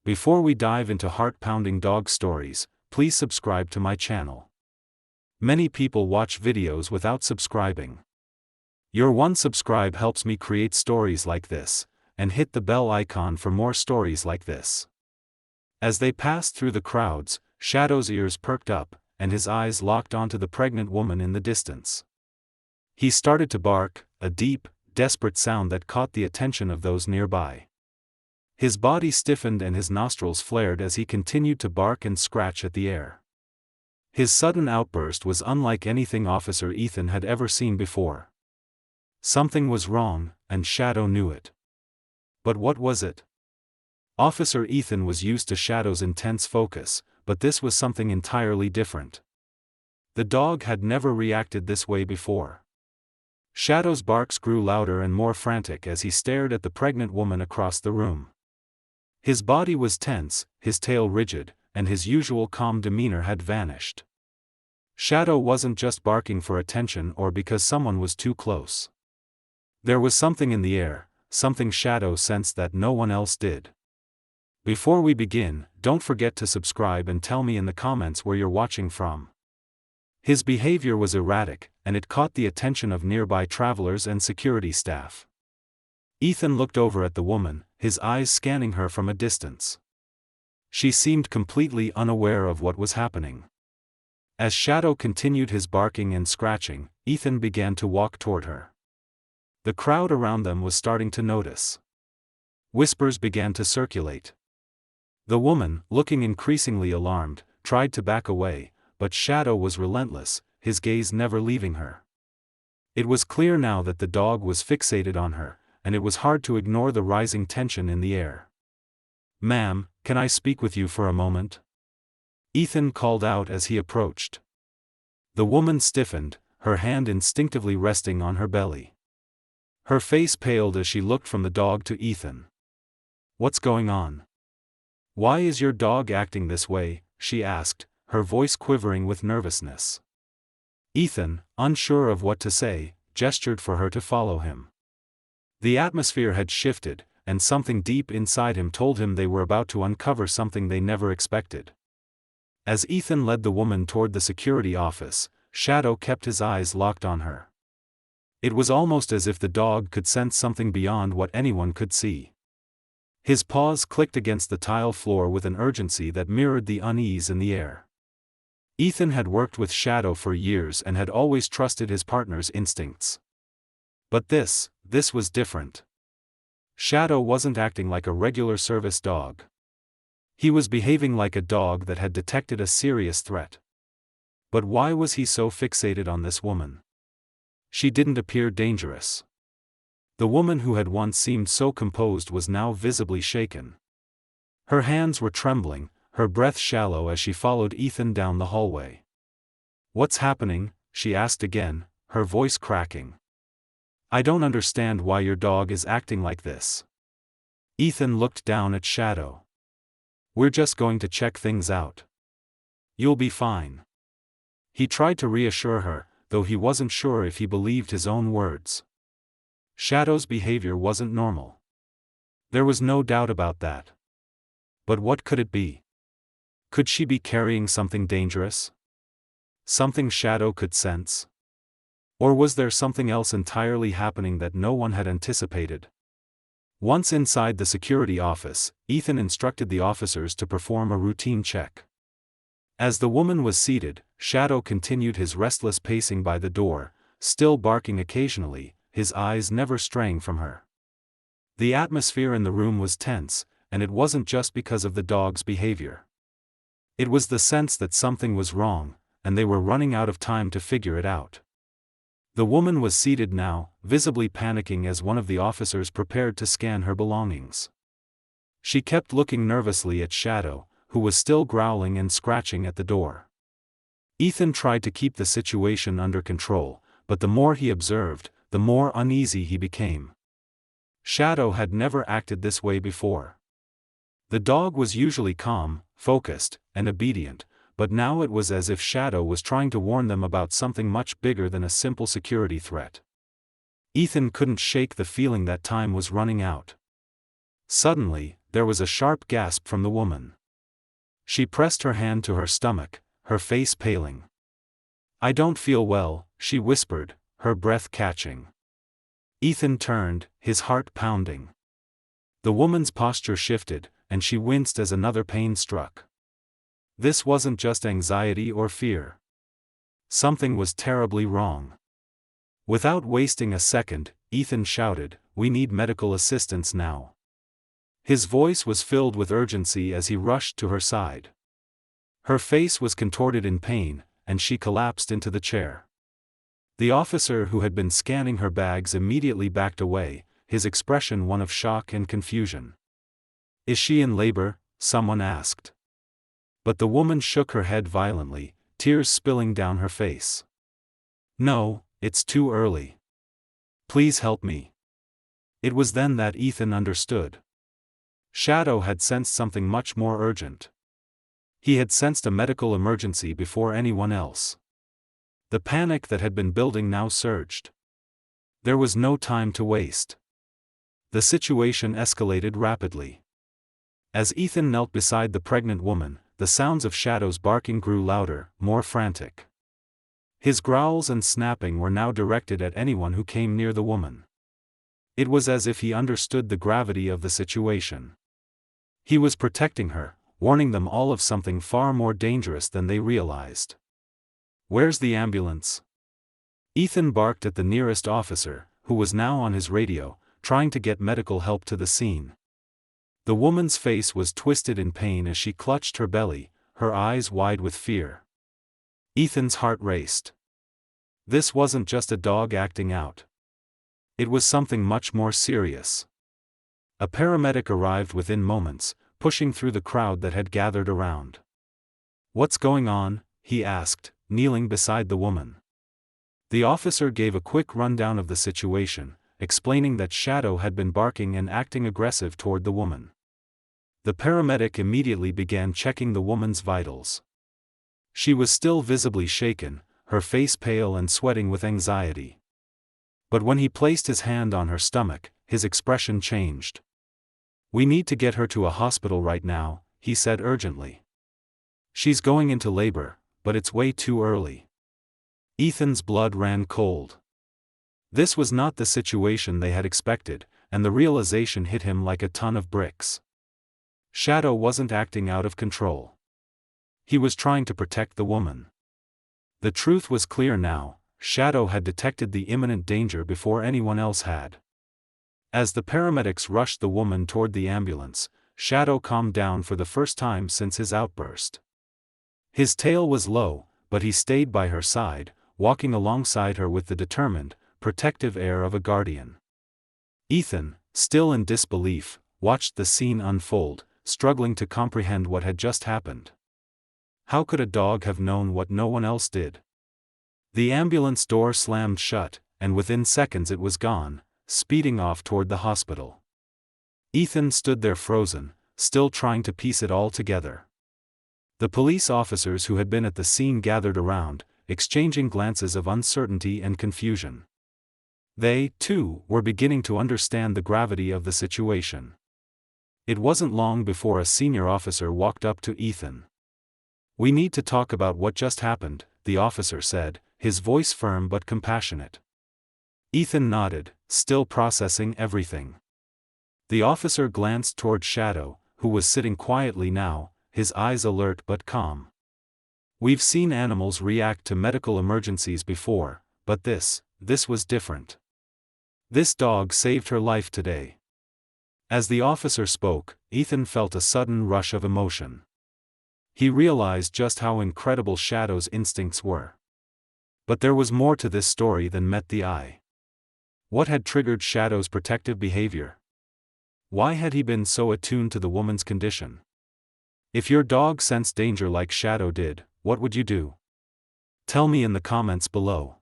Before we dive into heart-pounding dog stories, please subscribe to my channel. Many people watch videos without subscribing. Your one subscribe helps me create stories like this, and hit the bell icon for more stories like this. As they passed through the crowds, Shadow's ears perked up, and his eyes locked onto the pregnant woman in the distance. He started to bark, a deep, desperate sound that caught the attention of those nearby. His body stiffened and his nostrils flared as he continued to bark and scratch at the air. His sudden outburst was unlike anything Officer Ethan had ever seen before. Something was wrong, and Shadow knew it. But what was it? Officer Ethan was used to Shadow's intense focus, but this was something entirely different. The dog had never reacted this way before. Shadow's barks grew louder and more frantic as he stared at the pregnant woman across the room. His body was tense, his tail rigid, and his usual calm demeanor had vanished. Shadow wasn't just barking for attention or because someone was too close. There was something in the air, something Shadow sensed that no one else did. Before we begin, don't forget to subscribe and tell me in the comments where you're watching from. His behavior was erratic, and it caught the attention of nearby travelers and security staff. Ethan looked over at the woman, his eyes scanning her from a distance. She seemed completely unaware of what was happening. As Shadow continued his barking and scratching, Ethan began to walk toward her. The crowd around them was starting to notice. Whispers began to circulate. The woman, looking increasingly alarmed, tried to back away, but Shadow was relentless, his gaze never leaving her. It was clear now that the dog was fixated on her, and it was hard to ignore the rising tension in the air. "Ma'am, can I speak with you for a moment?" Ethan called out as he approached. The woman stiffened, her hand instinctively resting on her belly. Her face paled as she looked from the dog to Ethan. "What's going on? Why is your dog acting this way?" she asked, her voice quivering with nervousness. Ethan, unsure of what to say, gestured for her to follow him. The atmosphere had shifted, and something deep inside him told him they were about to uncover something they never expected. As Ethan led the woman toward the security office, Shadow kept his eyes locked on her. It was almost as if the dog could sense something beyond what anyone could see. His paws clicked against the tile floor with an urgency that mirrored the unease in the air. Ethan had worked with Shadow for years and had always trusted his partner's instincts. But this was different. Shadow wasn't acting like a regular service dog. He was behaving like a dog that had detected a serious threat. But why was he so fixated on this woman? She didn't appear dangerous. The woman who had once seemed so composed was now visibly shaken. Her hands were trembling, her breath shallow as she followed Ethan down the hallway. "What's happening?" she asked again, her voice cracking. "I don't understand why your dog is acting like this." Ethan looked down at Shadow. "We're just going to check things out. You'll be fine." He tried to reassure her, though he wasn't sure if he believed his own words. Shadow's behavior wasn't normal. There was no doubt about that. But what could it be? Could she be carrying something dangerous? Something Shadow could sense? Or was there something else entirely happening that no one had anticipated? Once inside the security office, Ethan instructed the officers to perform a routine check. As the woman was seated, Shadow continued his restless pacing by the door, still barking occasionally, his eyes never straying from her. The atmosphere in the room was tense, and it wasn't just because of the dog's behavior. It was the sense that something was wrong, and they were running out of time to figure it out. The woman was seated now, visibly panicking as one of the officers prepared to scan her belongings. She kept looking nervously at Shadow, who was still growling and scratching at the door. Ethan tried to keep the situation under control, but the more he observed, the more uneasy he became. Shadow had never acted this way before. The dog was usually calm, focused, and obedient, but now it was as if Shadow was trying to warn them about something much bigger than a simple security threat. Ethan couldn't shake the feeling that time was running out. Suddenly, there was a sharp gasp from the woman. She pressed her hand to her stomach, her face paling. "I don't feel well," she whispered, her breath catching. Ethan turned, his heart pounding. The woman's posture shifted, and she winced as another pain struck. This wasn't just anxiety or fear. Something was terribly wrong. Without wasting a second, Ethan shouted, "We need medical assistance now." His voice was filled with urgency as he rushed to her side. Her face was contorted in pain, and she collapsed into the chair. The officer who had been scanning her bags immediately backed away, his expression one of shock and confusion. "Is she in labor?" someone asked. But the woman shook her head violently, tears spilling down her face. "No, it's too early. Please help me." It was then that Ethan understood. Shadow had sensed something much more urgent. He had sensed a medical emergency before anyone else. The panic that had been building now surged. There was no time to waste. The situation escalated rapidly. As Ethan knelt beside the pregnant woman, the sounds of Shadow's barking grew louder, more frantic. His growls and snapping were now directed at anyone who came near the woman. It was as if he understood the gravity of the situation. He was protecting her, warning them all of something far more dangerous than they realized. "Where's the ambulance?" Ethan barked at the nearest officer, who was now on his radio, trying to get medical help to the scene. The woman's face was twisted in pain as she clutched her belly, her eyes wide with fear. Ethan's heart raced. This wasn't just a dog acting out. It was something much more serious. A paramedic arrived within moments, pushing through the crowd that had gathered around. "What's going on?" he asked, kneeling beside the woman. The officer gave a quick rundown of the situation, explaining that Shadow had been barking and acting aggressive toward the woman. The paramedic immediately began checking the woman's vitals. She was still visibly shaken, her face pale and sweating with anxiety. But when he placed his hand on her stomach, his expression changed. "We need to get her to a hospital right now," he said urgently. "She's going into labor, but it's way too early." Ethan's blood ran cold. This was not the situation they had expected, and the realization hit him like a ton of bricks. Shadow wasn't acting out of control. He was trying to protect the woman. The truth was clear now: Shadow had detected the imminent danger before anyone else had. As the paramedics rushed the woman toward the ambulance, Shadow calmed down for the first time since his outburst. His tail was low, but he stayed by her side, walking alongside her with the determined, protective air of a guardian. Ethan, still in disbelief, watched the scene unfold, struggling to comprehend what had just happened. How could a dog have known what no one else did? The ambulance door slammed shut, and within seconds it was gone, speeding off toward the hospital. Ethan stood there frozen, still trying to piece it all together. The police officers who had been at the scene gathered around, exchanging glances of uncertainty and confusion. They, too, were beginning to understand the gravity of the situation. It wasn't long before a senior officer walked up to Ethan. "We need to talk about what just happened," the officer said, his voice firm but compassionate. Ethan nodded, still processing everything. The officer glanced toward Shadow, who was sitting quietly now, his eyes alert but calm. "We've seen animals react to medical emergencies before, but this was different. This dog saved her life today." As the officer spoke, Ethan felt a sudden rush of emotion. He realized just how incredible Shadow's instincts were. But there was more to this story than met the eye. What had triggered Shadow's protective behavior? Why had he been so attuned to the woman's condition? If your dog sensed danger like Shadow did, what would you do? Tell me in the comments below.